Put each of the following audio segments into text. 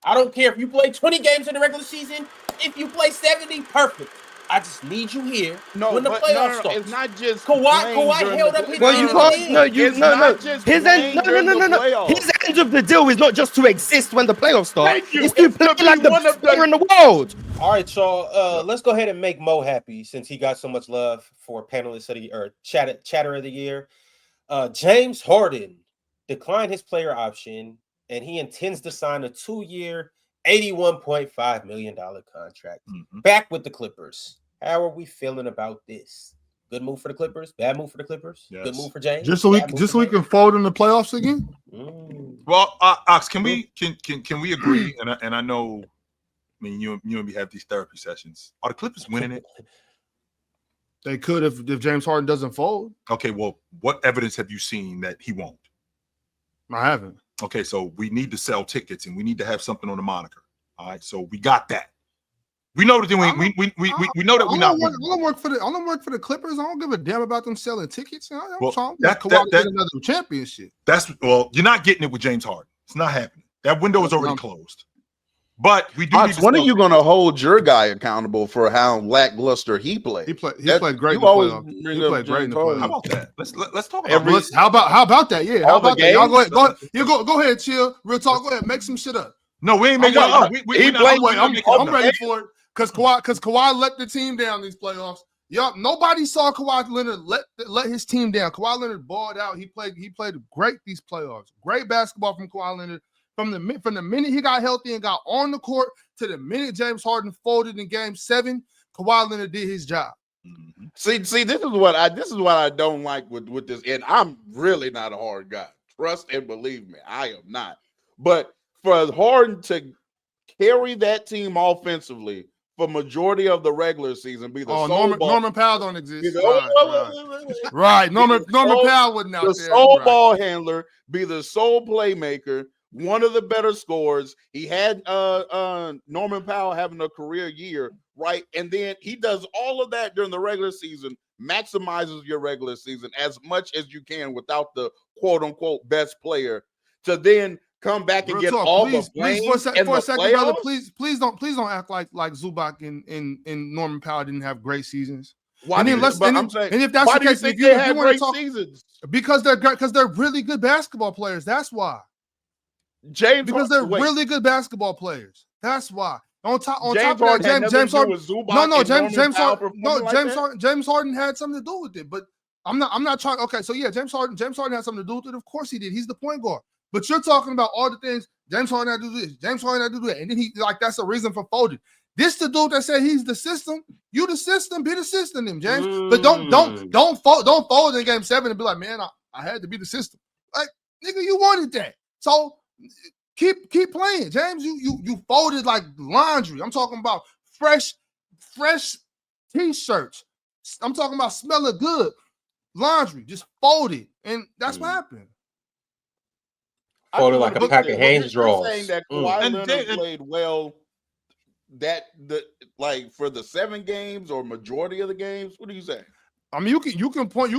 I don't care if you play 20 games in the regular season. If you play 70, perfect. I just need you here when the playoffs start. It's not just Kawhi held up his Well, you can't. No, His end. No. His end of the deal is not just to exist when the playoffs start. Thank you. It's to play like the best player in the world. All right, y'all. Let's go ahead and make Mo happy since he got so much love for panelist of the or chatter of the year. James Harden declined his player option, and he intends to sign a 2-year, $81.5 million contract back with the Clippers. How are we feeling about this? Good move for the Clippers. Bad move for the Clippers. Yes. Good move for James. Just so we can fold in the playoffs again. Well, Ox, can we agree? And I know, I mean, you and me have these therapy sessions. Are the Clippers winning it? They could if James Harden doesn't fold. Okay, well, what evidence have you seen that he won't? I haven't. Okay, so we need to sell tickets and we need to have something on the moniker. All right, so we got that. We know that we know that we're not. I don't work for the Clippers. I don't give a damn about them selling tickets. Well, that's another championship. You're not getting it with James Harden. It's not happening. That window is already closed. But we do. When are you going to hold your guy accountable for how lackluster he played? He played great in the playoffs. He played great in the playoffs. How about that? Let's talk about this. How about that? Yeah. How about that? Y'all go ahead, chill. Real talk. Go ahead, make some shit up. No, we ain't making it up. I'm ready for it. Because Kawhi let the team down these playoffs. Nobody saw Kawhi Leonard let his team down. Kawhi Leonard balled out. He played great these playoffs. Great basketball from Kawhi Leonard. From the minute he got healthy and got on the court to the minute James Harden folded in Game 7, Kawhi Leonard did his job. See, this is what I don't like with this. And I'm really not a hard guy. Trust and believe me, I am not. But for Harden to carry that team offensively for majority of the regular season, be the Norman Powell don't exist. Right. Norman Powell wasn't out there. The sole ball handler, be the sole playmaker, one of the better scorers. He had Norman Powell having a career year, right? And then he does all of that during the regular season, maximizes your regular season as much as you can without the quote-unquote best player to then come back and get all the blame for a second, brother. Please don't act like Zubac and Norman Powell didn't have great seasons. Why? And if that's why the case, if you had great seasons, because they're really good basketball players. That's why. James really good basketball players. That's why. On top of that, James Harden. James Harden had something to do with it. But I'm not trying. Okay, so yeah, James Harden had something to do with it. Of course he did. He's the point guard. But you're talking about all the things James Harden had to do this, James Harden had to do that, and then that's a reason for folding. This the dude that said he's the system. You the system, be the system, then James. But don't fold in Game 7 and be like, man, I had to be the system. Like, nigga, you wanted that. So keep playing, James. You folded like laundry. I'm talking about fresh t-shirts. I'm talking about smelling good laundry. Just folded, and that's what happened. Folded like a pack of Hanes rolls. Saying that Kawhi Leonard played well. For the 7 games or majority of the games. What do you say? I mean, you can point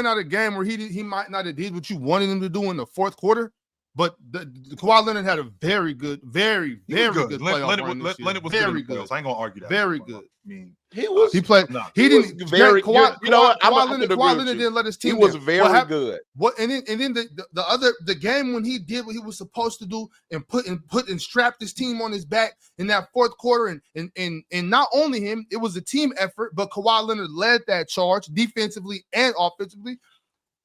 out a game where he might not have did what you wanted him to do in the fourth quarter. But the Kawhi Leonard had a very good playoff run this year. Leonard was very good. I ain't gonna argue that. Very good. I mean, he played. No. He didn't. Very. Kawhi Leonard didn't let his team. He was very good. And then the game when he did what he was supposed to do and put and strapped his team on his back in that fourth quarter and not only him, it was a team effort. But Kawhi Leonard led that charge defensively and offensively.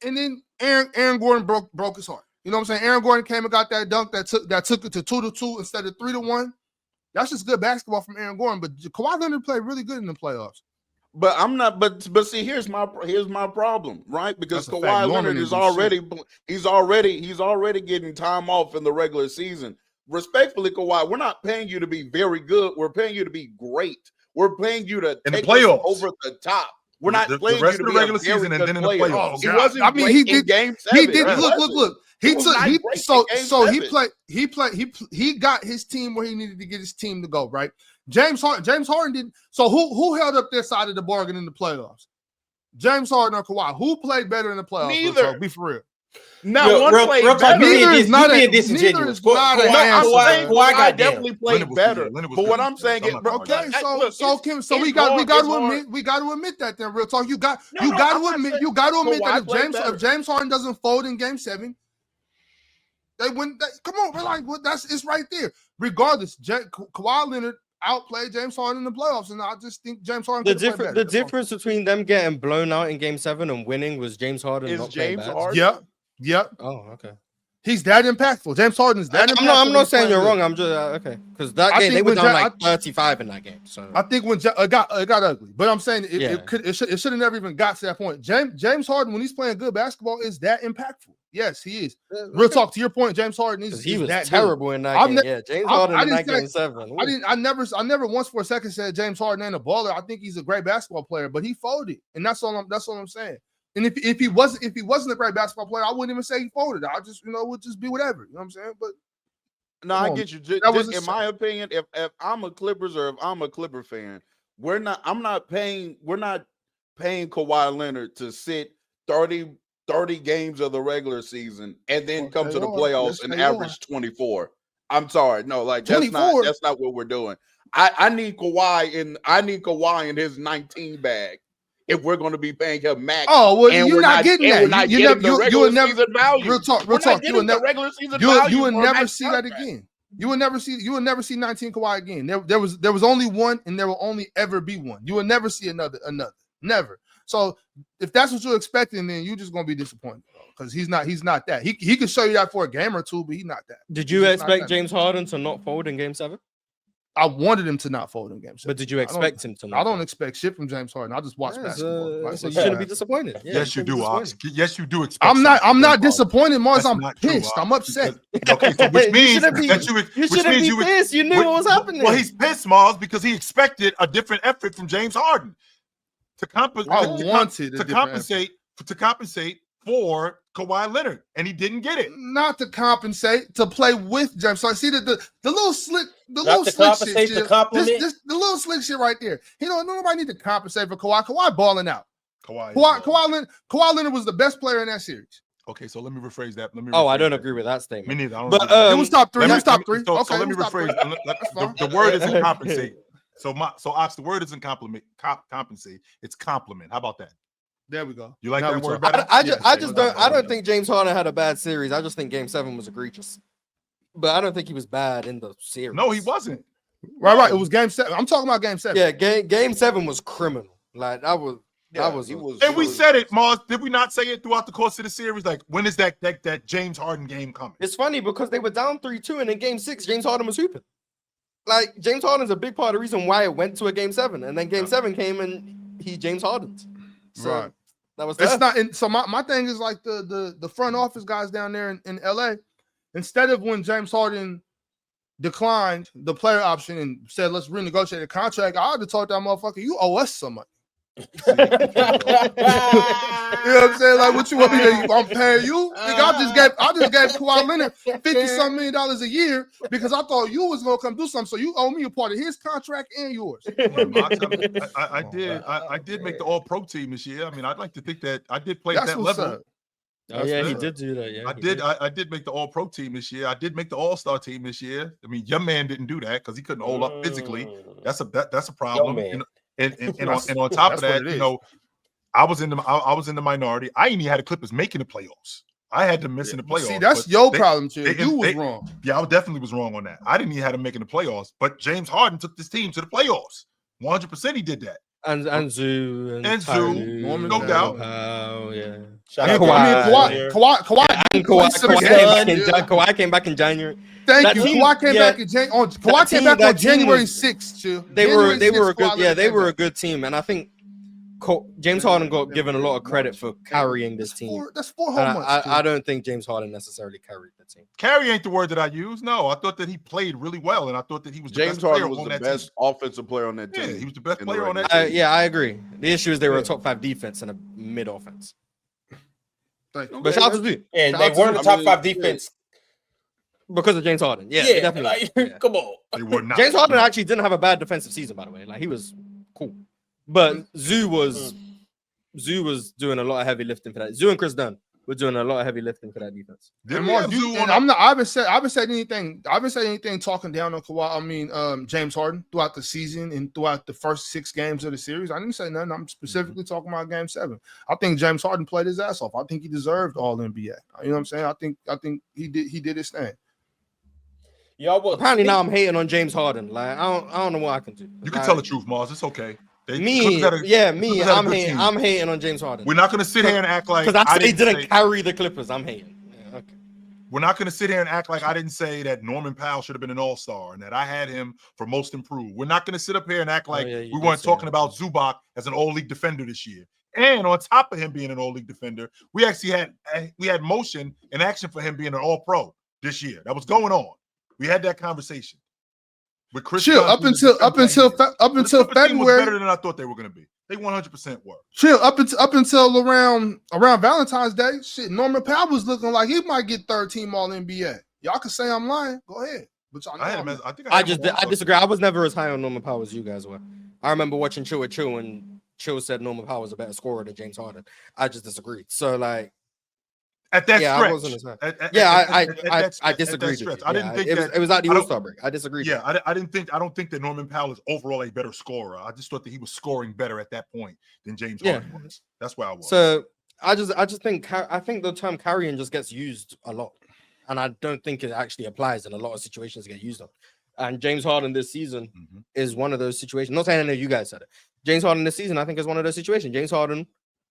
And then Aaron Gordon broke his heart. You know what I'm saying? Aaron Gordon came and got that dunk that took it to 2-2 instead of 3-1. That's just good basketball from Aaron Gordon. But Kawhi Leonard played really good in the playoffs. But I'm not. But see, here's my problem, right? Because Kawhi Leonard is already getting time off in the regular season. Respectfully, Kawhi, we're not paying you to be very good. We're paying you to be great. We're paying you to take us over the top. We're not playing the rest you to of the regular season and then in the playoffs. He wasn't. I mean, he did Game 7. He did. Look. He got his team where he needed to get his team to go, right? James Harden didn't. So who held up their side of the bargain in the playoffs? James Harden or Kawhi? Who played better in the playoffs? Neither. Be for real. Now Real- one real- played real talk, better. you Neither is not being a- disingenuous. neither is not Kawhi- an answer. Kawhi Kawhi goddamn. definitely played Leonard was better. good. Leonard was But what good. I'm saying I'm is, not gonna Okay, argue. so look, so it's- Kim, so it's we got hard, to it's hard. admit that then real talk. You got No, you no, got I'm to not admit saying you got to admit Kawhi that played better. if James Harden doesn't fold in Game 7, they win. Come on, we're like, it's right there. Regardless, Kawhi Leonard outplayed James Harden in the playoffs, and I just think James Harden The could've played difference, better. the difference between them getting blown out in Game 7 and winning was James Harden Is not playing James bad. Harden? Yep. Oh, okay. He's that impactful. James Harden is that impactful. I'm not He's saying playing you're good. wrong. I'm just okay because that I game think they were when down Ja- like 35 in that game. So I think when it got ugly, but I'm saying Yeah. it should have never even got to that point. James Harden, when he's playing good basketball, is that impactful. Yes, he is. Real talk, to your point, James Harden is he was that terrible in that I've game. ne- Yeah, James I- Harden I in didn't that say- Game 7. good. I never once for a second said James Harden ain't a baller. I think he's a great basketball player, but he folded, and that's all I'm saying. And if he wasn't a great basketball player, I wouldn't even say he folded. I just would just be whatever. You know what I'm saying? But No, Come I on. get you. Just, That was in a- my opinion, if I'm a Clippers or if I'm a Clipper fan, we're not paying Kawhi Leonard to sit 30 games of the regular season and then come to the playoffs and average 24. I'm sorry. No, like that's 24? not what we're doing. I need Kawhi in his 19 bag if we're going to be paying him max. oh well, and you're we're not getting and that. we're not You getting never the you regular would never season value. real talk. We're not You getting would the never regular season value. you would for a never max see that contract. again. You would never see 19 Kawhi again. There was only one, and there will only ever be one. You will never see another. Never. So if that's what you're expecting, then you're just gonna be disappointed because he's not that. He could show you that for a game or two, but he's not that. Did He's you just not expect that. James Harden to not fold in Game 7? I wanted him to not fold in Game 7. But did you expect him to not? I don't expect shit from James Harden. I just watch basketball. Like, So you what's shouldn't be that? disappointed. Yeah, Yes, you shouldn't be do, Ox. disappointed. Yes, you do expect. I'm not something from disappointed, Mars. That's I'm not true, pissed. I'm Ox, upset. because- Okay, so which You means shouldn't be- that You which shouldn't means be you would- pissed. You knew what was happening. Well, he's pissed, Miles, because he expected a different effort from James Harden to I wanted a different compensate for Kawhi Leonard, and he didn't get it. Not to compensate, to play with James. So I see that the little slick, the Not little to slick compensate, shit. to compliment. The little slick shit right there. Nobody need to compensate for Kawhi. Kawhi balling out. Kawhi. Kawhi Leonard was the best player in that series. Okay, so let me rephrase that. Oh, I don't that. agree with that Me statement. neither. I don't But, agree with that. It was top three. Let It me- was top three. So Okay, let it me was top three. rephrase. The word isn't compensate. So Ox, the word isn't compensate. It's compliment. How about that? There we go. You like Now that we word talk. better? I don't think James Harden had a bad series. I just think Game 7 was egregious. But I don't think he was bad in the series. No, he wasn't. Right. It was Game 7. I'm talking about Game 7. Yeah, game 7 was criminal. Like that was And we said it, Mars. Did we not say it throughout the course of the series? Like, when is that James Harden game coming? It's funny because they were down 3-2, and in Game 6, James Harden was hooping. Like James Harden's a big part of the reason why it went to a Game 7, and then Game 7 came and he James Hardened. So Right. that was It's tough. not. And so my thing is like the front office guys down there in LA. Instead of when James Harden declined the player option and said let's renegotiate the contract, I would have told that motherfucker you owe us some money. You know what I'm saying? Like, what you want me to? I'm paying you. Nigga, I just gave Kawhi Leonard $50-some million a year because I thought you was gonna come do something. So you owe me a part of his contract and yours. I did make the All-Pro team this year. I mean, I'd like to think that I did play at That's that what's level. up. Oh yeah, he good. did do that. Yeah, I did make the All-Pro team this year. I did make the All-Star team this year. I mean, your man didn't do that because he couldn't hold up physically. That's a problem. man. And on top of That's that, what it is. I was in the minority. I ain't even had the Clippers making the playoffs. I had them missing the playoffs. See, that's but your they- problem, too. they- You was they- wrong. Yeah, I definitely was wrong on that. I didn't even have them making the playoffs, but James Harden took this team to the playoffs. 100% he did that. and Zoo and And Zoo, Tyrese, no doubt. Powell, yeah. Shout I out mean, Kawhi. Kawhi And played Kawhi, some Kawhi, games. came back in, Kawhi came back in January. Thank That you. team- Kawhi came yeah. back Kawhi came back that on team January was- 6th, too. They were a good They a good team, and I think James Harden got given a lot of credit for carrying this team. That's 4 whole And months. I don't think James Harden necessarily carried the team. Carry ain't the word that I use. No, I thought that he played really well, and I thought that he was the James best player Harden was on the that best team. offensive player on that team. Yeah, he was the best in the player on that regular team. Yeah, I agree. The issue is they were a top 5 defense and a mid offense. Thank you. But shout out to Zoo And Shout they out to weren't the them. top 5 defense. because of James Harden. Yeah, definitely. like, Yeah. come on. They were not. James Harden actually didn't have a bad defensive season, by the way. Like he was cool, but Zoo was doing a lot of heavy lifting for that. Zoo and Chris Dunn. were doing a lot of heavy lifting for that defense. And Mark, I haven't said anything talking down on Kawhi. James Harden throughout the season and throughout the first 6 games of the series. I didn't say nothing. I'm specifically talking about Game 7. I think James Harden played his ass off. I think he deserved all NBA. You know what I'm saying? I think he did his thing. Apparently now I'm hating on James Harden. Like I don't know what I can do. You can tell the truth, Mars. It's okay. I'm hating on James Harden. We're not going to sit here and act like because I didn't carry the Clippers. I'm hating. Yeah, okay. We're not going to sit here and act like I didn't say that Norman Powell should have been an all-star and that I had him for most improved. We're not going to sit up here and act like we weren't talking about Zubac as an all-league defender this year. And on top of him being an all-league defender, we actually had motion and action for him being an all-pro this year. That was going on. We had that conversation. With Chris up until February, better than I thought they were going to be. They 100% were. Chill up until around Valentine's Day. Shit, Norman Powell was looking like he might get third team All NBA. Y'all can say I'm lying. Go ahead. But I disagree. I was never as high on Norman Powell as you guys were. I remember watching Chill with Chill and Chill said Norman Powell was a better scorer than James Harden. I just disagreed. So like. At that stretch, I wasn't as I disagreed. I didn't think it was at the All-Star break. I disagreed. Yeah, I don't think that Norman Powell is overall a better scorer. I just thought that he was scoring better at that point than James Harden was. That's where I was. So I think the term carrying just gets used a lot, and I don't think it actually applies in a lot of situations to get used on. And James Harden this season is one of those situations. Not saying any of you guys said it. James Harden this season, I think, is one of those situations. James Harden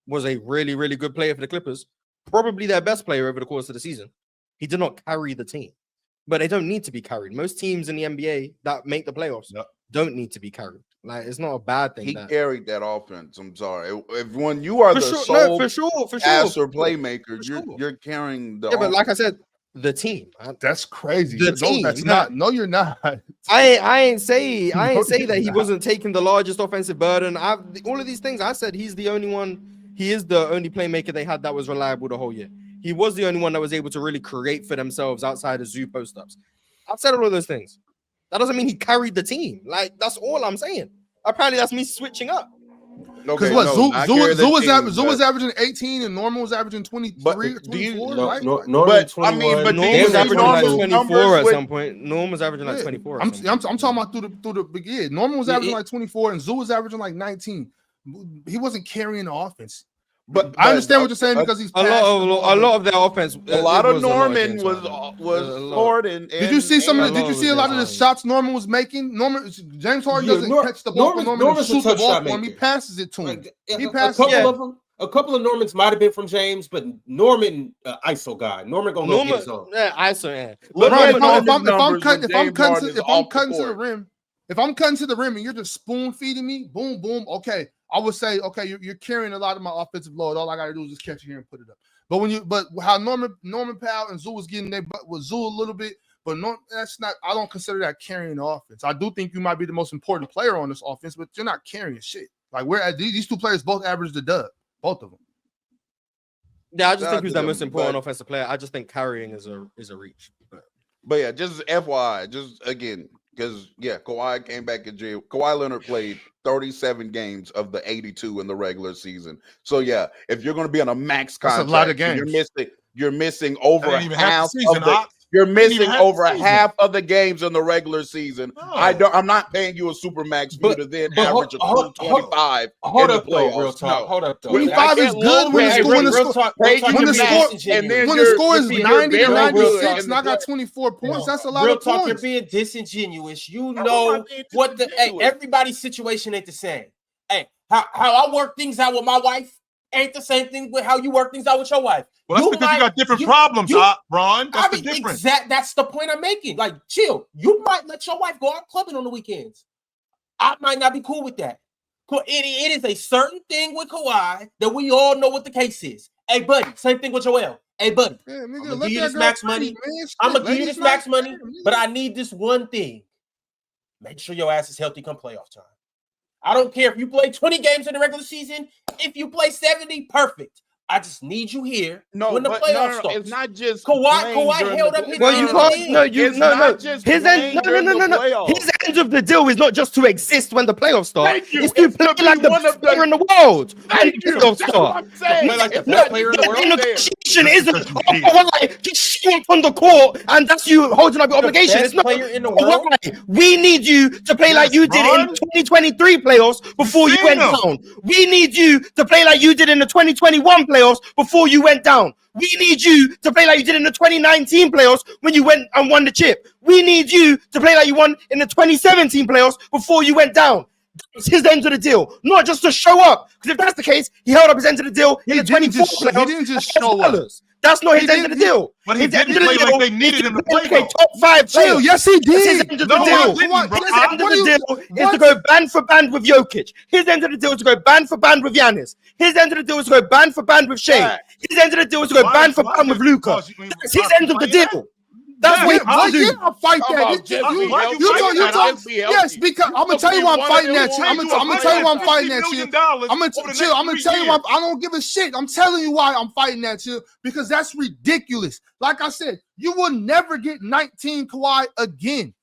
was a really, really good player for the Clippers. Probably their best player over the course of the season. He did not carry the team, but they don't need to be carried. Most teams in the NBA that make the playoffs don't need to be carried. Like it's not a bad thing. He carried that offense. I'm sorry. When you are sole passer playmaker, you're carrying the. Yeah, but like I said, the team. That's crazy. The team. That's not. No, you're not. I ain't say that he wasn't taking the largest offensive burden. All of these things. I said he's the only one. He is the only playmaker they had that was reliable the whole year. He was the only one that was able to really create for themselves outside of Zoo post-ups. I've said all of those things. That doesn't mean he carried the team. Like, that's all I'm saying. Apparently, that's me switching up. Because Zoo was averaging 18 and Norman was averaging 23 or 24, right? Norman was averaging like 24 at some point. Norman was averaging like 24. I'm talking about through the beginning. Norman was averaging like 24 and Zoo was averaging like 19. He wasn't carrying the offense. But I understand what you're saying because he's a lot of their offense. A lot of Norman was Harden. Did you see a lot of the shots Norman was making? James Harden doesn't catch the ball. Norman shoots the ball for him. He passes it to him. A couple of Normans might have been from James, but Norman ISO guy. Norman gonna get his own. Yeah, ISO. Yeah. If I'm cutting to the rim and you're just spoon feeding me, boom, boom, okay. I would say, okay, you're carrying a lot of my offensive load. All I gotta do is just catch it here and put it up. But how Norman Powell and Zoo was getting their butt with Zoo a little bit, but that's not. I don't consider that carrying the offense. I do think you might be the most important player on this offense, but you're not carrying shit. Like these two players both averaged the dub, both of them. Yeah, I just think he's the most important offensive player. I just think carrying is a reach. But yeah, just FYI, just again. Because, Kawhi came back in jail. Kawhi Leonard played 37 games of the 82 in the regular season. So, if you're going to be on a max contract, that's a lot of games. You're missing over half of the You're missing over half of the games in the regular season. Oh. I'm not paying you a super max for you to then average a 25 in the playoffs. Hold up, though. 25 is good when the score is 90 to 96 and I got 24 points. That's a lot of points. You're being disingenuous. You know what everybody's situation ain't the same. Hey, how I work things out with my wife ain't the same thing with how you work things out with your wife. Well, that's because you got different problems, Ron. That's the difference. That's the point I'm making. Like, chill. You might let your wife go out clubbing on the weekends. I might not be cool with that. It is a certain thing with Kawhi that we all know what the case is. Hey, buddy, same thing with Joel. Hey, buddy, I'm going to give you this max money. I'm going to give you this max money, but I need this one thing. Make sure your ass is healthy come playoff time. I don't care if you play 20 games in the regular season. If you play 70, perfect. I just need you here when the playoffs start. It's not just Kawhi held up his end. His end of the deal is not just to exist when the playoffs start. It's to play like the best player in the world. Thank you. Play like the best player in the world. obligation Just isn't because you did. Kawhi, just show up on the court and that's you holding up your obligation. best It's not player in the world. Kawhi. We need you to play like Yes, you did in Ron. the 2023 playoffs before you seen went them. down. We need you to play like you did in the 2021 playoffs before you went down. We need you to play like you did in the 2019 playoffs when you went and won the chip. We need you to play like you won in the 2017 playoffs before you went down. That's his end of the deal, not just to show up. Because if that's the case, he held up his end of the deal in the 24 playoffs. He didn't just show up. That's not He his end of the deal. But he His didn't end of the play deal like they needed him to play, Okay, though. top 5 Chill. players. Yes, he That's his did. end of No, the I deal. didn't, bro. His end of What the do you- deal is what? to go band for band with Jokic. His end of the deal is to go band for band with Giannis. His end of the deal is to go band for band with Shea. Right. His end of the deal is to go Why- band for why band with did- Luca. because you- That's his end of the why- deal. That's Yeah, what he yeah, wants to do. I'll fight Come that. on, You- just you- be you healthy. talk- Just be healthy. Yes, because I'm gonna tell you why I'm fighting that shit. I'm gonna tell you why I'm fighting that shit. I'm gonna tell you why I don't give a shit. I'm telling you why I'm fighting that shit because that's ridiculous. Like I said, you will never get 19 Kawhi again,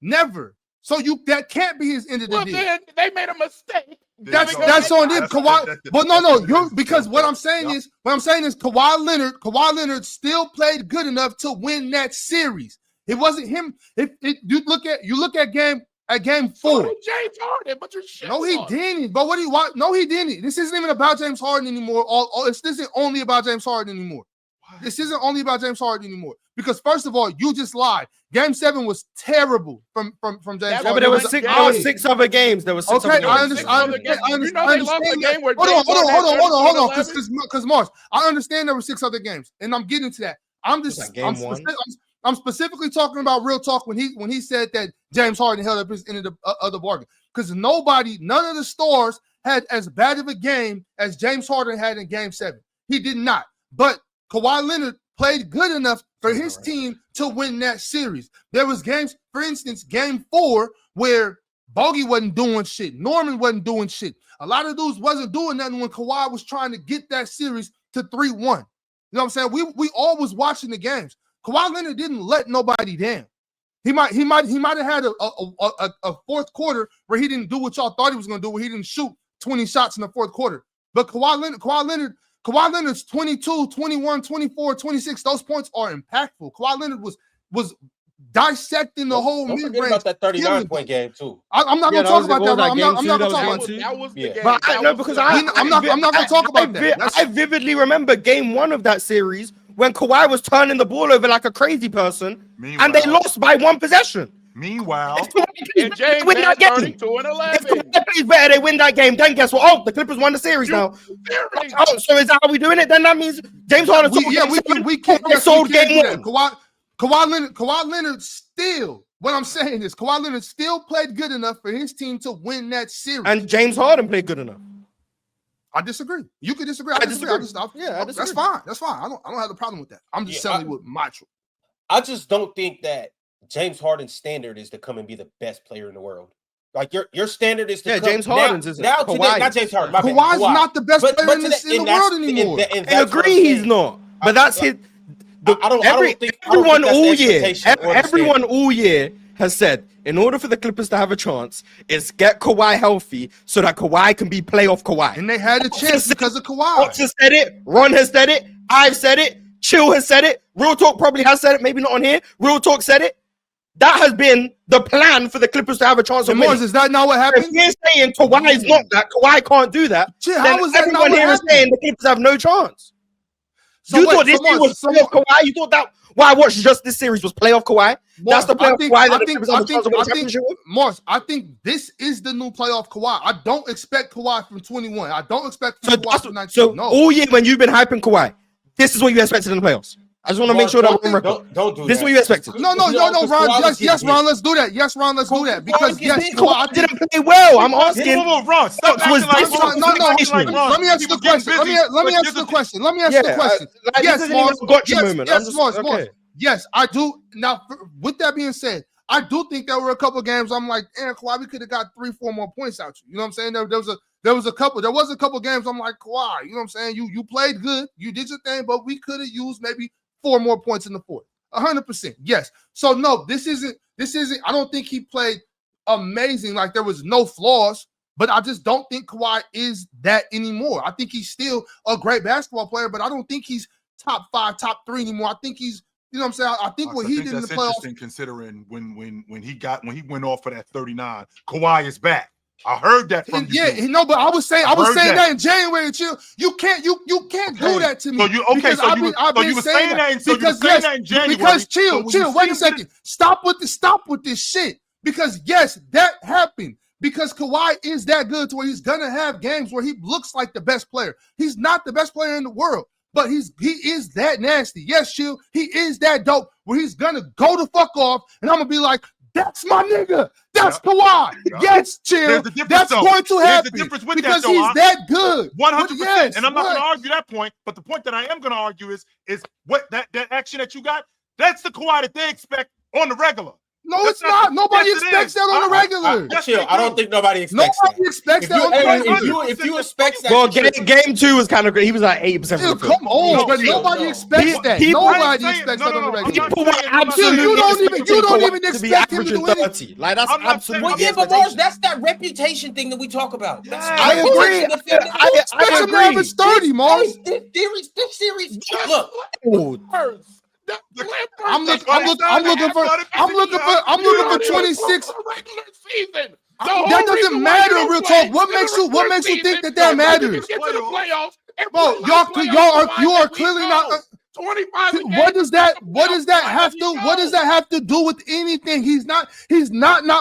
never. So that can't be his end of the Well, deal. then they made a mistake. That's That's on them, Kawhi. But no, that's- you're because what I'm saying Yep. is Kawhi Leonard still played good enough to win that series. It wasn't him. You look at game 4. James Harden, but you're shit. No, he didn't. But no, he didn't. This isn't even about James Harden anymore. This isn't only about James Harden anymore. This isn't only about James Harden anymore. Because first of all, you just lied. Game 7 was terrible from James Harden. Yeah, but there was 6 other games. There was 6 other Okay, games. I understand. You know they lost the game where Hold James Harden had on. 11. Because Mars, I understand there were 6 other games, and I'm getting to that. I'm specifically talking about real talk when he said that James Harden held up his end of the bargain. Because none of the stars had as bad of a game as James Harden had in Game 7. He did not. But Kawhi Leonard played good enough for his team to win that series. There was games, for instance, Game 4, where Bogey wasn't doing shit. Norman wasn't doing shit. A lot of dudes wasn't doing nothing when Kawhi was trying to get that series to 3-1. You know what I'm saying? We all was watching the games. Kawhi Leonard didn't let nobody down. He might have had a fourth quarter where he didn't do what y'all thought he was going to do, where he didn't shoot 20 shots in the fourth quarter. But Kawhi Leonard's 22, 21, 24, 26. Those points are impactful. Kawhi Leonard was dissecting the whole Don't forget mid-range. about that 39-point game too. I'm not going to talk about that. I'm not going to talk about That that. was the Yeah. game. But I That know was because the game. I'm not going to talk about that. I vividly remember Game 1 of that series when Kawhi was turning the ball over like a crazy person, and they lost by 1 possession. Meanwhile, And James win that had game. 32 and If 11. Kawhi plays better, they win that game. Then guess what? Oh, the Clippers won the series now. Oh, so is that how we doing it? Then that means James Harden. We can't sold do Game that. 1. Kawhi Leonard still. What I'm saying is Kawhi Leonard still played good enough for his team to win that series. And James Harden played good enough. I disagree. You can disagree. I disagree. That's disagree. fine. That's fine. I don't have a problem with that. I'm just telling you what my truth. I just don't think that James Harden's standard is to come and be the best player in the world. Like your standard is to come, James Harden's isn't. now today, Kawhi not is. James Harden. My bad, Kawhi's Kawhi. not the best player in today- the and world that's- anymore. and I that's what I'm agree he's saying. not. But that's his. I don't think Everyone that's the all year, expectation or the everyone standard. all year has said, in order for the Clippers to have a chance, it's get Kawhi healthy so that Kawhi can be playoff Kawhi. And they had a chance because of Kawhi. Fox has said it. Ron has said it. I've said it. Chill has said it. Real Talk probably has said it. Maybe not on here. Real Talk said it. That has been the plan for the Clippers to have a chance of Mars, winning. is that not what If happened? you're saying Kawhi is not that, Kawhi can't do that, Shit, then how is that not everyone what here is happened? saying the Clippers have no chance. So You wait, thought this so year Mars, was so playoff Kawhi? You thought that why I watched just this series was playoff Kawhi? That's the playoff Kawhi that the Clippers have a chance to win the championship with? Mars, I think this is the new playoff Kawhi. I don't expect Kawhi from 21. I don't expect Kawhi from 19. So No. all year when you've been hyping Kawhi, this is what you expected in the playoffs. I just want to make sure that we're on record. Don't do This is that. what you expected. No, Ron. Yes, Ron. Let's do that. Yes, Ron. Let's do that because yes, Kawhi, I Kawhi think. didn't play well. I'm asking. Ron, stop Fox was acting like different. Ron. No, Stop acting like Ron. Let me ask you the People getting question. Let me busy. ask you the question. Let me ask you the question. Like, Yes, this isn't Mars. even a gotcha Yes, moment. yes, I'm just- Mars. okay. Yes, I do. Now, with that being said, I do think there were a couple of games I'm like, Kawhi, we could have got 3-4 more points out you. You know what I'm saying? There was a couple games I'm like, Kawhi, you know what I'm saying? You played good, you did your thing, but we could have used maybe 4 more points in the fourth. 100%. Yes. So no, this isn't. I don't think he played amazing. Like there was no flaws, but I just don't think Kawhi is that anymore. I think he's still a great basketball player, but I don't think he's top 5, top 3 anymore. I think he's, you know what I'm saying? I think what he did in the playoffs. Interesting considering when he went off for that 39, Kawhi is back. I heard that from you. Yeah, no, but I was saying that in January. Chill, you can't do that to me. So you were saying that in January. Because chill, wait a second. Stop with this shit. Because yes, that happened. Because Kawhi is that good to where he's gonna have games where he looks like the best player. He's not the best player in the world, but he is that nasty. Yes, chill, he is that dope where he's gonna go the fuck off, and I'm gonna be like, that's my nigga. That's Kawhi. Yes, chill. That's going to happen because he's that good. 100%. Yes, and I'm not going to argue that point. But the point that I am going to argue is what that action that you got. That's the Kawhi that they expect on the regular. No, it's not. Nobody expects that on the regular. Chill. I don't think nobody expects that. Nobody expects that on the regular. If you expect that, well, game 2 was kind of great. He was like 80%. Come on, but nobody expects that. Nobody expects that on the regular. You don't even expect him to do anything. Like that's absolutely. Well, yeah, but Mars, that's that reputation thing that we talk about. I agree. I expect him to average 30, Mars. This series. Look. I'm looking for 26. That doesn't matter, real talk. What makes you think that matters? Bro, you are clearly not. 25. What does that have to do with anything? He's not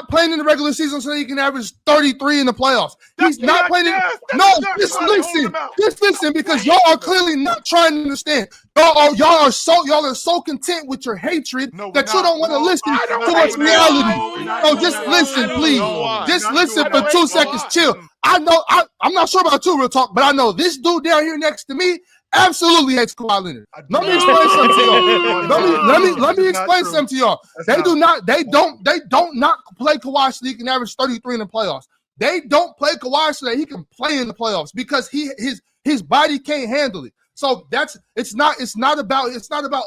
playing in the regular season so he can average 33 in the playoffs. He's not playing in. No, just listen, because y'all are clearly not trying to understand. Y'all are so content with your hatred that you don't want to listen to what's reality. So just listen, please. Just listen for 2 seconds. Chill. I know. I'm not sure about you, real talk, but I know this dude down here next to me absolutely hates Kawhi Leonard. Let me explain something to y'all. Let me explain something to y'all. They don't not play Kawhi so he can average 33 in the playoffs. They don't play Kawhi so that he can play in the playoffs because his body can't handle it. So it's not about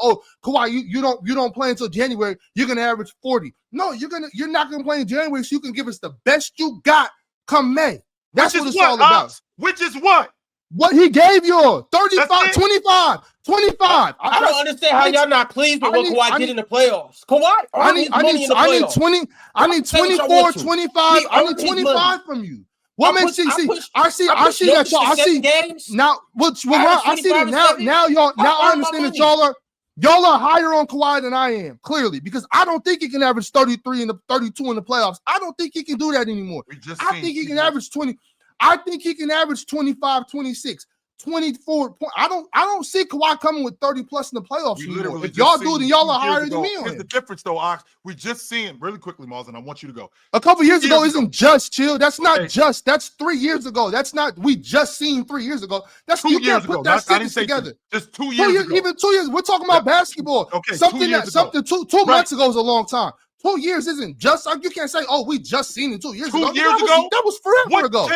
oh, Kawhi, you don't play until January, you're gonna average 40. No, you're not gonna play in January so you can give us the best you got come May. That's what it's all about. Which is what? What he gave you, 35, 25. I don't understand how y'all not pleased with what Kawhi did in the playoffs. Kawhi, I need 24, 25. I need 25 from you. What makes you see? I see that y'all. I see now. I see that now. Y'all. Now I understand that y'all are higher on Kawhi than I am, clearly, because I don't think he can average 33 and 32 in the playoffs. I don't think he can do that anymore. I think he can average 20. I think he can average 25, 26, 24. I don't see Kawhi coming with 30 plus in the playoffs anymore. If y'all do, then y'all are higher than me. Here's the difference, though, Ox. We just seen really quickly, Miles, and I want you to go. A couple years ago isn't just chill. That's not just. That's 3 years ago. That's not. We just seen 3 years ago. That's 2 years ago. Put that sentence together. Just 2 years ago. Even 2 years. We're talking about basketball. Okay. Two months ago is a long time. 2 years isn't just. You can't say, "Oh, we just seen it 2 years ago." 2 years ago. That was forever ago.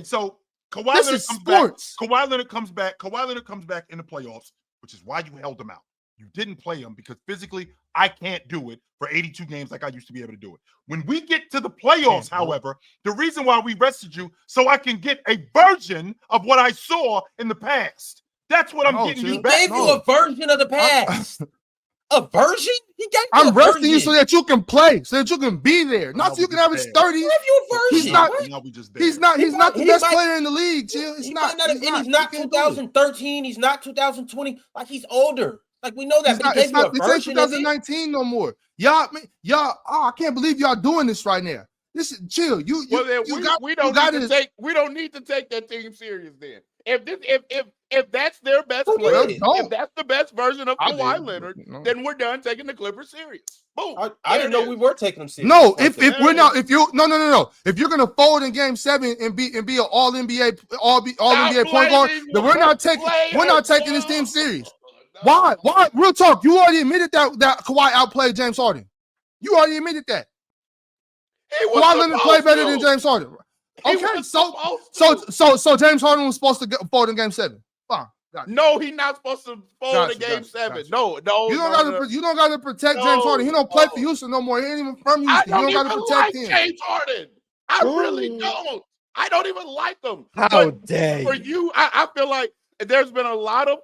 So Kawhi Leonard comes back. Kawhi Leonard comes back. Kawhi Leonard comes back in the playoffs, which is why you held him out. You didn't play him because physically I can't do it for 82 games like I used to be able to do it. When we get to the playoffs, however, the reason why we rested you so I can get a version of what I saw in the past. That's what I'm getting you back. He gave you a version of the past. A version? He gave you I'm resting you so that you can play, so that you can be there. Not so you can average 30. He's not the best player in the league, Chill. He's not 2013. He's not 2020. Like, he's older. Like, we know that. It's not 2019 no more. Y'all, I can't believe y'all doing this right now. This is Chill. We don't need to take that team serious then. If that's their best player, if that's the best version of Kawhi Leonard, then we're done taking the Clippers serious. Boom. I didn't know we were taking them serious. No, if we're not, if you're gonna fold in Game 7 and be an All NBA point guard, then we're not taking this team serious. Why? Real talk. You already admitted that Kawhi outplayed James Harden. You already admitted that. Kawhi Leonard played better than James Harden. Okay, so James Harden was supposed to fold in Game 7. Fine. No, he's not supposed to fold in Game 7. No. You don't got to protect James Harden. He don't play for Houston no more. He ain't even from Houston. You don't got to protect him. James Harden. I really don't. I don't even like him. How dare for you? I feel like there's been a lot of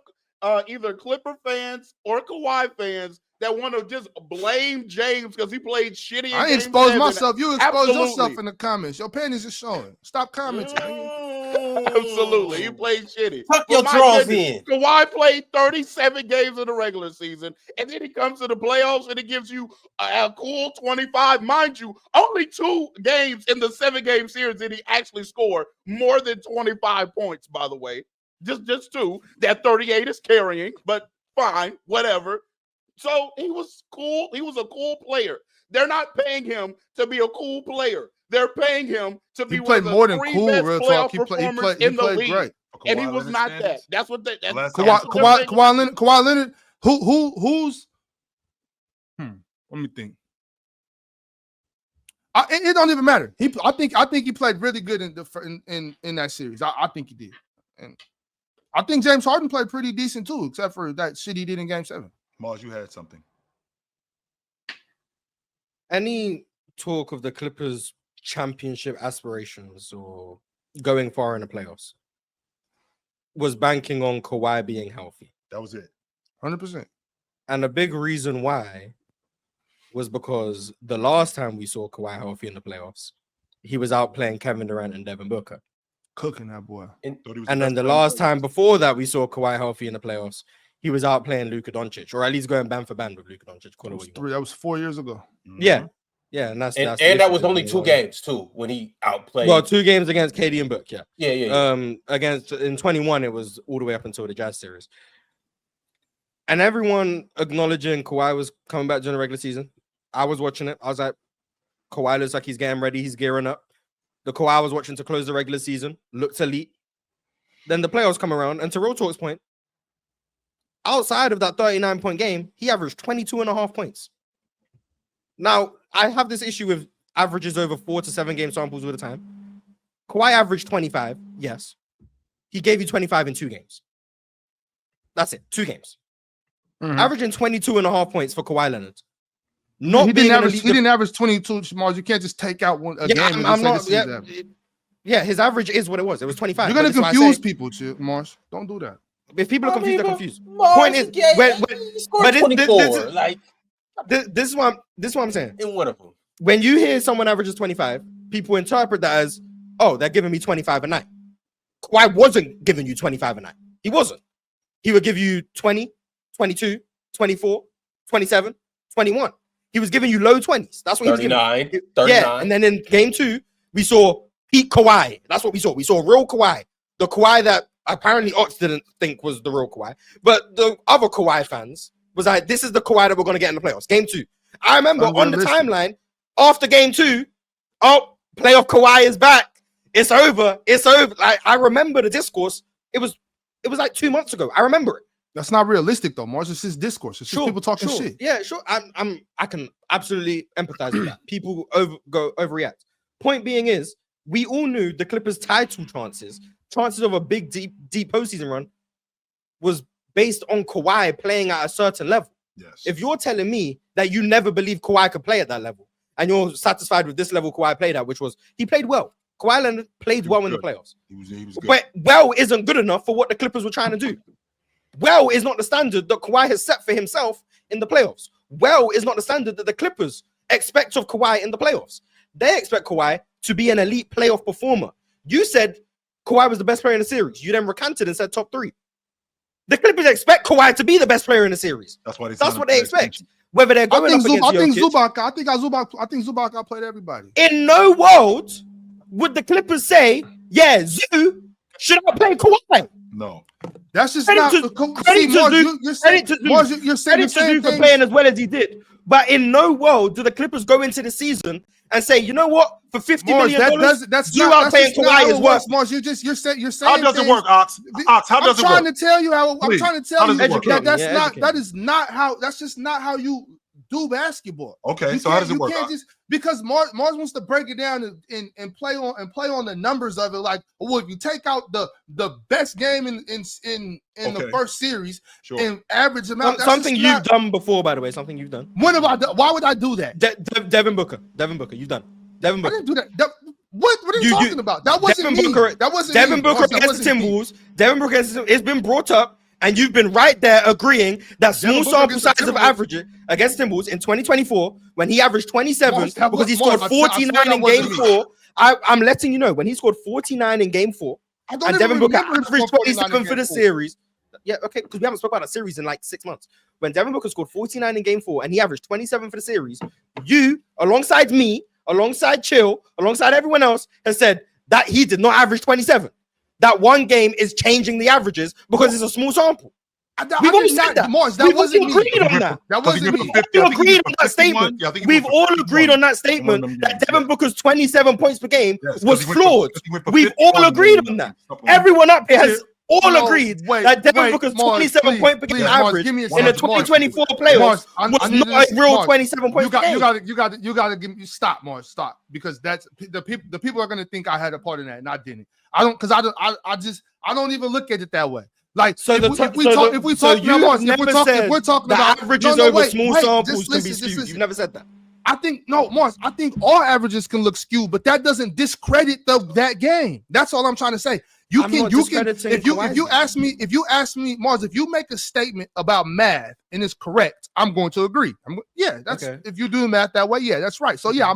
either Clipper fans or Kawhi fans that want to just blame James because he played shitty. I exposed myself. You exposed yourself in the comments. Your panties are showing. Stop commenting. Absolutely, he played shitty. Tuck your drawers in. Kawhi played 37 games in the regular season, and then he comes to the playoffs and he gives you a cool 25. Mind you, only 2 games in the 7-game series did he actually score more than 25 points. By the way, just 2. That 38 is carrying, but fine, whatever. So he was cool. He was a cool player. They're not paying him to be a cool player. They're paying him to be one of the more than 3 cool, best real playoff talk. performers in the league. Great. And he was not that. That's what they. Kawhi Leonard. Who's? Let me think. It don't even matter. I think he played really good in that series. I think he did, and I think James Harden played pretty decent too, except for that shit he did in Game 7. Mars, you had something. Any talk of the Clippers' championship aspirations or going far in the playoffs was banking on Kawhi being healthy. That was it. 100%. And a big reason why was because the last time we saw Kawhi healthy in the playoffs, he was out playing Kevin Durant and Devin Booker. Cooking that boy. And then the last time before that we saw Kawhi healthy in the playoffs, he was out playing Luka Doncic, or at least going band for band with Luka Doncic. That was 4 years ago. Yeah. Yeah, and that was only 2 games too when he outplayed. Well, 2 games against KD and Book, yeah. Yeah. Against in 21, it was all the way up until the Jazz series. And everyone acknowledging Kawhi was coming back during the regular season. I was watching it. I was like, Kawhi looks like he's getting ready. He's gearing up. The Kawhi I was watching to close the regular season looked elite. Then the playoffs come around, and to Real Talk's point, outside of that 39-point game, he averaged 22.5 points. Now, I have this issue with averages over 4 to 7 game samples all the time. Kawhi averaged 25, yes. He gave you 25 in 2 games. That's it, 2 games. Mm-hmm. Averaging 22.5 points for Kawhi Leonard. He didn't average 22, Mars. You can't just take out a game. His average is what it was. It was 25. You're going to confuse people, Mars. Don't do that. If people are confused, they're confused. Point is, this is what I'm saying. In one of them. When you hear someone averages 25, people interpret that as, oh, they're giving me 25 a night. Kawhi wasn't giving you 25 a night. He wasn't. He would give you 20, 22, 24, 27, 21. He was giving you low 20s. That's what 39, he was giving. 39. Yeah, and then in game 2, we saw peak Kawhi. That's what we saw. We saw real Kawhi. The Kawhi that apparently Ox didn't think was the real Kawhi. But the other Kawhi fans was like, this is the Kawhi that we're going to get in the playoffs. Game 2. I remember on the timeline, after game 2, playoff Kawhi is back. It's over. It's over. Like, I remember the discourse. It was like 2 months ago. I remember it. That's not realistic though, Mars. It's just discourse. It's just people talking shit. Yeah, sure. I can absolutely empathize with that. People overreact. Point being is, we all knew the Clippers' title chances of a big deep postseason run was based on Kawhi playing at a certain level. Yes. If you're telling me that you never believed Kawhi could play at that level, and you're satisfied with this level Kawhi played at, which was he played well. Kawhi Leonard played well in the playoffs. He was good. But well isn't good enough for what the Clippers were trying to do. Well is not the standard that Kawhi has set for himself in the playoffs. Well is not the standard that the Clippers expect of Kawhi in the playoffs. They expect Kawhi to be an elite playoff performer. You said Kawhi was the best player in the series. You then recanted and said top 3. The Clippers expect Kawhi to be the best player in the series. That's what they expect. Whether they're going up against Jokic, I think Zubac outplayed everybody. In no world would the Clippers say, yeah, Zoo should outplay Kawhi. No. That's just credit not You're saying for playing as well as he did. But in no world do the Clippers go into the season and say, you know what, for $50 million, you are paying Kawhi is worth. Mars, you're saying. How does it work, Ox? Ox, how does it work? I'm trying to tell you that that's just not how you do basketball. Okay, so how does it work? Because Mars wants to break it down and play on the numbers of it. Like, well, if you take out the best game in the first series and average them out, something you've done before, by the way. Something you've done. When have I done? Why would I do that? Devin Booker, you've done. Devin Booker. I didn't do that. What are you talking about? That wasn't me. That wasn't Devin me. Booker against the Timberwolves. Devin Booker, it's been brought up And you've been right there agreeing that small Booker sample against the size of Timberwolves. average against Timberwolves in 2024 when he averaged 27 Morris, that because was- he scored Morris, I swear 49 that in wasn't game me. 4. I'm letting you know when he scored 49 in game 4 I don't and even Devin Booker remember him averaged scoring 49 27 in for the game 4. series. Yeah, okay, because we haven't spoken about a series in like 6 months. When Devin Booker scored 49 in game 4 and he averaged 27 for the series, you, alongside me, alongside Chill, alongside everyone else, has said that he did not average 27. That one game is changing the averages because it's a small sample. We've all said that. Morris, that We've all wasn't me. agreed on that. That Because he wasn't went me. for 50. We I think he agreed went on for that 51. statement. Yeah, I think he We've went for all 51 agreed on that in one statement of them that games, Devin yeah. Booker's 27 points per game Yes, 'cause was he went for- flawed. 'cause he went for We've 51 all agreed in on that. a couple of Everyone up here has games. all No, agreed wait, that Devin wait, Booker's Morris, 27 please, point per game please, Morris, average give me a in the second. 2024 playoffs Morris, I was need not to- a real Morris, 27 points per game. You got to give me stop, Morris, stop, because that's the people are going to think I had a part in that, and I didn't. I don't even look at it that way. Like, So if the we so talk you about Morris, have never said if we're talking the about averages no, over wait, small wait, samples just can be listen, skewed. just You've never said that. Morris, I think all averages can look skewed, but that doesn't discredit that game. That's all I'm trying to say. I'm not discrediting if you Kawhi's ask me, Mars, if you make a statement about math and it's correct, I'm going to agree. That's Okay. if you do the math that way, yeah, that's right. So yeah, I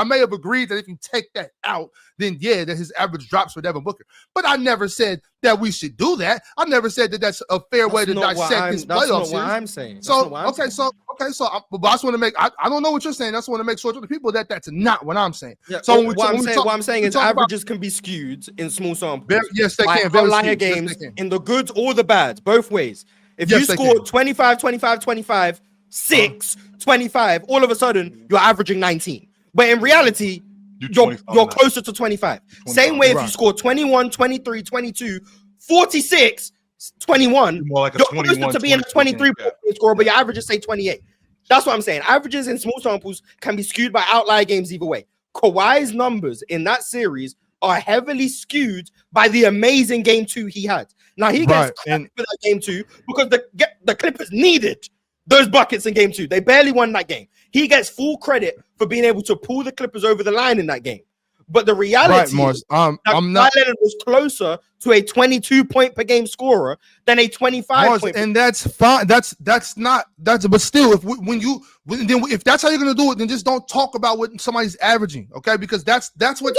may have agreed that if you take that out, then yeah, that his average drops for Devin Booker. But I never said that we should do that. I never said that that's a fair way to dissect his That's playoff not what series. I'm saying. So I just want to make. I don't know what you're saying. I just want to make sure to the people that that's not what I'm saying. Yeah, So what I'm saying is averages can be skewed in small samples. Yes, they by can. Very outlier skewed. Yes, games they can. in the good or the bad, both ways. If Yes, you they score can. 25, 25, 25, 6, 25, all of a sudden you're averaging 19. But in reality, you're closer to 25. Same way if you score 21, 23, 22, 46, 21, More like a you're 21, closer to being a 23 point scorer, but your averages say 28. That's what I'm saying. Averages in small samples can be skewed by outlier games either way. Kawhi's numbers in that series are heavily skewed by the amazing game 2 he had. Now he gets credit for that game 2 because the Clippers needed those buckets in game 2. They barely won that game. He gets full credit for being able to pull the Clippers over the line in that game. But the reality is that Kawhi Leonard was closer to a 22 point per game scorer than a 25 point. And that's fine. But still, if that's how you're gonna do it, then just don't talk about what somebody's averaging, okay? Because that's what.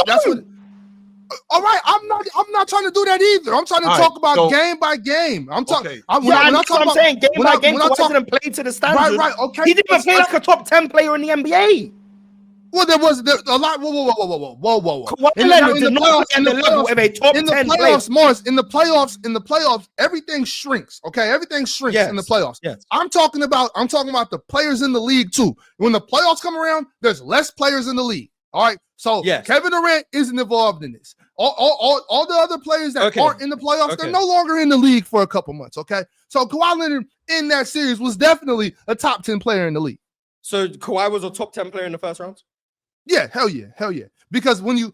All right, I'm not trying to do that either. I'm trying to talk about game by game. I'm talking. I'm saying game by game. Kawhi didn't play to the standard. Right. Okay. He didn't play like a top 10 player in the NBA. Well, there was a lot. Whoa. Kawhi Leonard did not play at the level of a top 10 player. Morris, in the playoffs, everything shrinks. Okay, everything shrinks in the playoffs. Yes. I'm talking about the players in the league too. When the playoffs come around, there's less players in the league. All right. So Kevin Durant isn't involved in this. All the other players that aren't in the playoffs, they're no longer in the league for a couple months. Okay. So Kawhi Leonard in that series was definitely a top 10 player in the league. So Kawhi was a top 10 player in the first round? Yeah, hell yeah. Because when you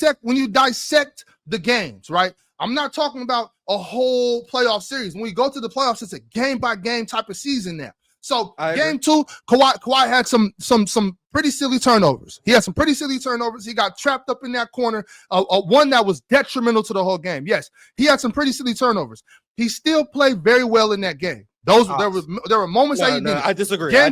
dissect the games, right? I'm not talking about a whole playoff series. When we go to the playoffs, it's a game by game type of season now. So game 2, Kawhi had some pretty silly turnovers. He had some pretty silly turnovers. He got trapped up in that corner. One that was detrimental to the whole game. Yes, he had some pretty silly turnovers. He still played very well in that game. There were moments that he didn't. I disagree. I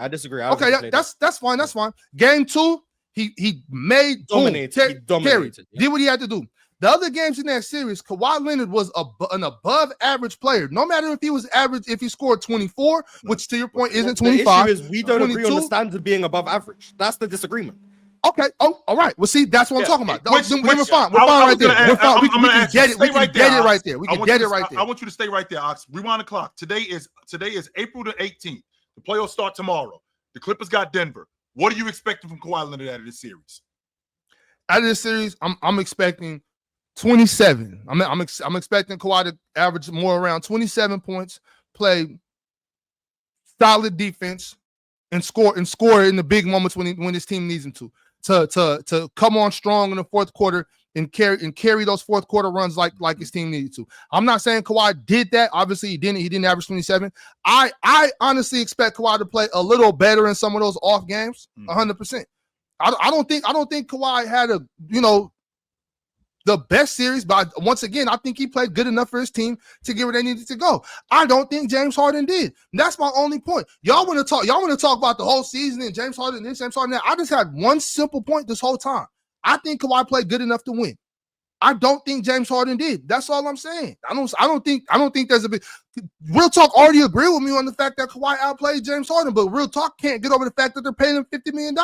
disagree. Okay, that's fine. That's fine. Game 2, he made dominated. Carried. Did what he had to do. The other games in that series, Kawhi Leonard was an above average player. No matter if he was average, if he scored 24, which to your point isn't 25. The issue is we don't agree on the standard of being above average. That's the disagreement. Okay. Oh, all right. Well, see, that's what I'm talking about. We're fine. We're fine right there. We can get it. We can get it right there. We can get it right there. I want you to stay right there, Ox. Rewind the clock. Today is April the 18th. The playoffs start tomorrow. The Clippers got Denver. What are you expecting from Kawhi Leonard out of this series? Out of this series, I'm expecting 27. I'm expecting Kawhi to average more around 27 points, play solid defense, and score in the big moments when his team needs him to come on strong in the fourth quarter and carry those fourth quarter runs like his team needed to. I'm not saying Kawhi did that. Obviously, he didn't average 27. I honestly expect Kawhi to play a little better in some of those off games. 100%. I don't think Kawhi had the best series, but once again, I think he played good enough for his team to get where they needed to go. I don't think James Harden did. That's my only point. Y'all want to talk about the whole season and James Harden this, James Harden that. I just had one simple point this whole time. I think Kawhi played good enough to win. I don't think James Harden did. That's all I'm saying. I don't think there's a big real talk already agree with me on the fact that Kawhi outplayed James Harden, but real talk can't get over the fact that they're paying him $50 million.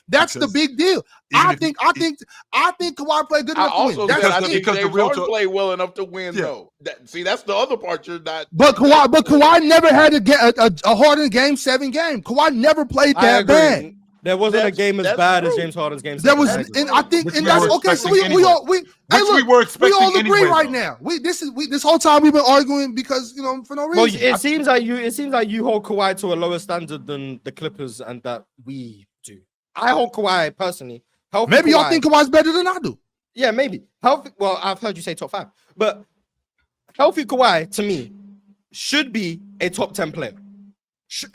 That's the big deal. I think Kawhi played good enough to win. I think James Harden played well enough to win, though. That's the other part you're not. But Kawhi never had a Harden game 7 game. Kawhi never played that bad. There wasn't a game as bad as James Harden's game. There was, and I think, and that's okay. So we all agree right now. This whole time we've been arguing because for no reason. Well, it seems like you hold Kawhi to a lower standard than the Clippers, and that we do. I hold Kawhi personally. Maybe y'all think Kawhi's better than I do. Yeah, maybe. Healthy. Well, I've heard you say top 5, but healthy Kawhi to me should be a top 10 player. Should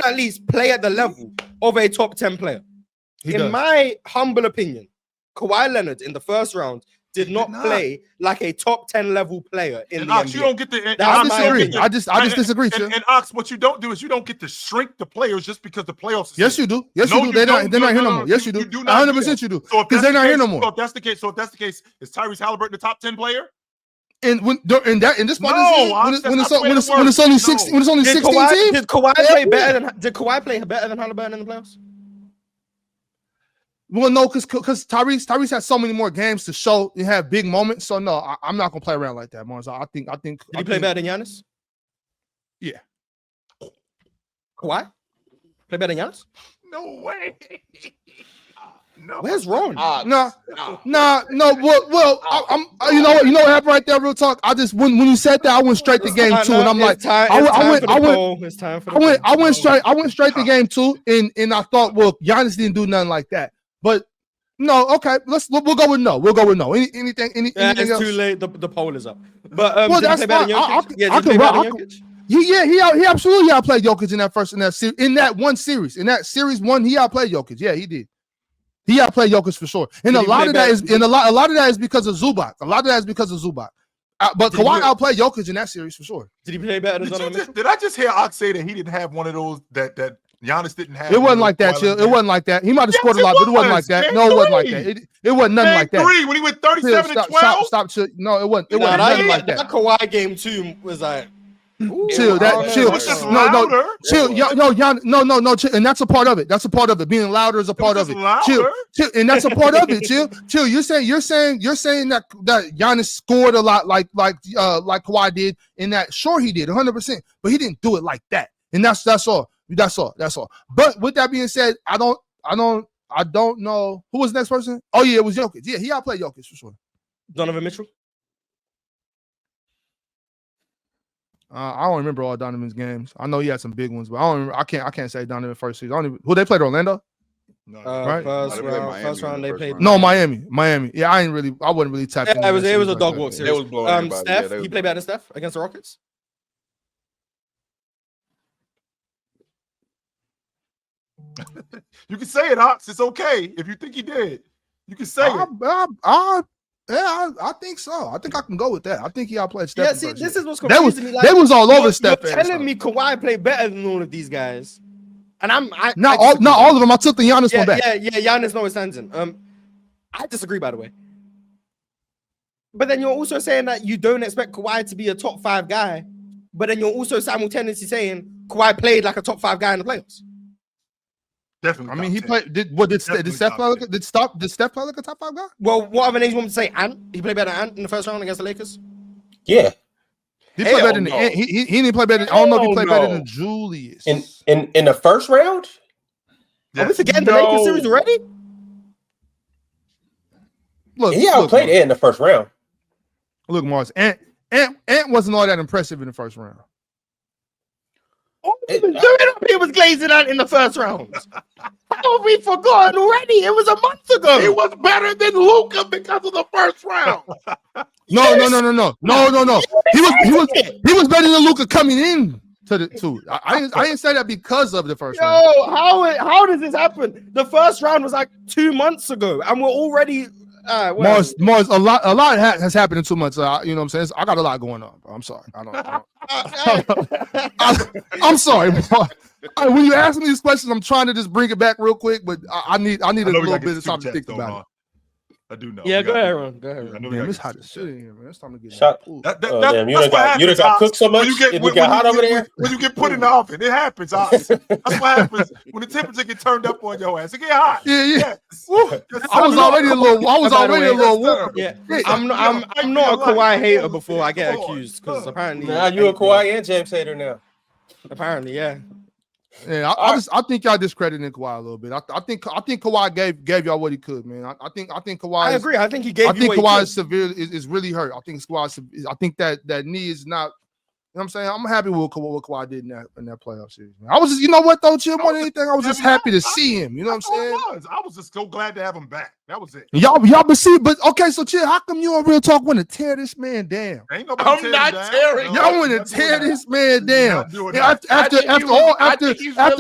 at least play at the level of a top 10 player. In my humble opinion, Kawhi Leonard in the first round did not play like a top 10 level player in the NBA. You don't get the. I just disagree. And Ox, what you don't do is you don't get to shrink the players just because the playoffs. Yes, you do. Yes, you do. They're not here no more. Yes, you do. 100% you do. Because they're not here no more. So if that's the case, is Tyrese Halliburton the top 10 player? And when it's only 16 teams, did Kawhi play better than Halliburton in the playoffs? Well, no, because Tyrese has so many more games to show and have big moments. So no, I'm not gonna play around like that, Mars. I think. Did he play better than Giannis? Yeah. Kawhi play better than Giannis? No way. No. Where's Ron? No. Well, you know what happened right there, real talk. I just when you said that, I went straight to game 2, and I'm like, I went straight to game 2, and I thought, well, Giannis didn't do nothing like that, but no, okay, we'll go with no. We'll go with no. Anything it's else? Too late. The poll is up. But well, that's fine. He absolutely outplayed Jokic in that one series. In that series 1, he outplayed Jokic. Yeah, he did. He outplayed Jokic for sure, and a lot of that is because of Zubac. But Kawhi outplayed Jokic in that series for sure. Did he play better than Donovan Mitchell? Did I just hear Ox say that he didn't have one of those that Giannis didn't have? It wasn't like that, Chill. It wasn't like that. He might have scored a lot, but it wasn't like that. No, it wasn't like that. It wasn't nothing like that. 3 when he went 37 and 12. Stop. Chill. No, it wasn't. It wasn't nothing like that. That Kawhi game 2 was like. Chill. And that's a part of it. That's a part of it. Being louder is a part of it. Chill, and that's a part of it. Chill. You're saying that Giannis scored a lot like Kawhi did in that. Sure, he did 100%, but he didn't do it like that. And that's all. But with that being said, I don't know who was the next person. Oh yeah, it was Jokic. Yeah, he outplayed Jokic for sure. Donovan Mitchell. I don't remember all Donovan's games. I know he had some big ones, but I can't say Donovan first season. Who they played? Orlando? No, right? First round they played. No, Miami. Yeah, I wasn't really tapped in. It was a dog walk series. It was blowing Steph, he played better than Steph against the Rockets. You can say it, Ox. It's okay if you think he did. You can say it. Yeah, I think so. I think I can go with that. I think he outplayed Steph. Yeah, see, this is what's confusing me. Like, they was all over Steph. You're telling me Kawhi played better than all of these guys, and not all of them. I took the Giannis one back. Yeah, Giannis notwithstanding. I disagree, by the way. But then you're also saying that you don't expect Kawhi to be a top 5 guy, but then you're also simultaneously saying Kawhi played like a top 5 guy in the playoffs. Definitely. I mean, he played. Did Steph play like a top 5 guy? Well, what other names you want me to say? Ant? He played better than Ant in the first round against the Lakers. Yeah, he played better than he didn't play better. I don't know if he played better than Julius in the first round. Are we forgetting the Lakers series already? Look, he outplayed Ant in the first round. Look, Mars, Ant wasn't all that impressive in the first round. He was glazing out in the first round. How have we forgotten already? It was a month ago. He was better than Luka because of the first round. No. He was better than Luka coming in to the two. I didn't say that because of the first round. How does this happen? The first round was like 2 months ago, and we're already Mars, a lot has happened in 2 months. You know what I'm saying? I got a lot going on, bro. I'm sorry. I'm sorry, bro. When you ask me these questions, I'm trying to just bring it back real quick, but I need a little bit of time to think about it. I do know. Yeah, go ahead, Ron. Go ahead. Man, it's hot as shit in here, man. It's time to get Shut. Damn, you done got cooked so much. It got hot over there. When you get put in the oven, it happens. That's what happens when the temperature get turned up on your ass. It get hot. Yeah. I was already a little warm. Yeah, I'm not a Kawhi hater before I get accused because apparently now you a Kawhi and James hater now. Apparently, yeah. Yeah, I think y'all discrediting Kawhi a little bit. I think Kawhi gave y'all what he could, man. I think Kawhi. I agree. I think he gave. I think Kawhi is severe is really hurt. I think Kawhi. I think that knee is not. You know what I'm saying? I'm happy with what Kawhi did in that playoff series. Man. I was just, you know what though, Jim, more than anything, I was just happy to see him. You know what I'm saying? I was just so glad to have him back. That was it. Y'all but okay, so Chill, how come you on Real Talk want to tear this man down? I'm not tearing. Y'all want to tear this man down. After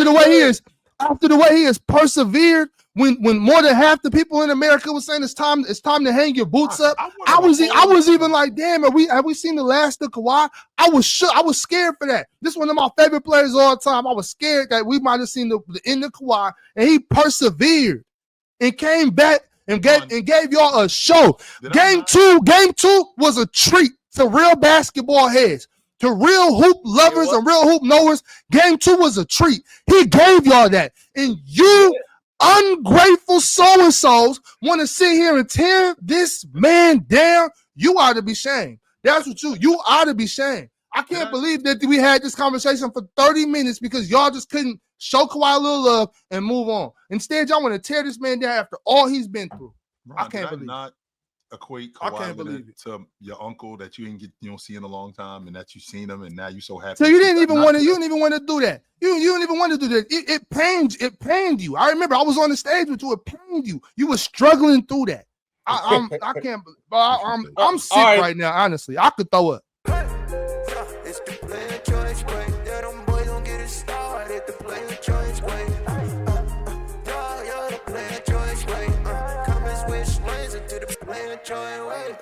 the way he has persevered. When more than half the people in America was saying it's time to hang your boots up, I was even like, damn, have we seen the last of Kawhi? I was scared for that. This is one of my favorite players of all time. I was scared that we might have seen the end of Kawhi, and he persevered and came back and gave y'all a show. Game two was a treat to real basketball heads. To real hoop lovers and real hoop knowers, game 2 was a treat. He gave y'all that. And you ungrateful so-and-sos want to sit here and tear this man down. You ought to be shamed. That's what you ought to be shamed. I can't believe that we had this conversation for 30 minutes because y'all just couldn't show Kawhi a little love and move on. Instead, y'all want to tear this man down after all he's been through. Ron, I can't believe not equate Kawhi Leonard to your uncle that you don't see in a long time, and that you seen him, and now you so happy. So you didn't even want to do that. You didn't even want to do that. It pained you. I remember I was on the stage with you. It pained you. You were struggling through that. I can't. I'm sick right now. Honestly, I could throw up. It's the player choice way. Yeah, them boys don't get it started. The player choice way. The player choice way. Comments wish lanes into the player choice way.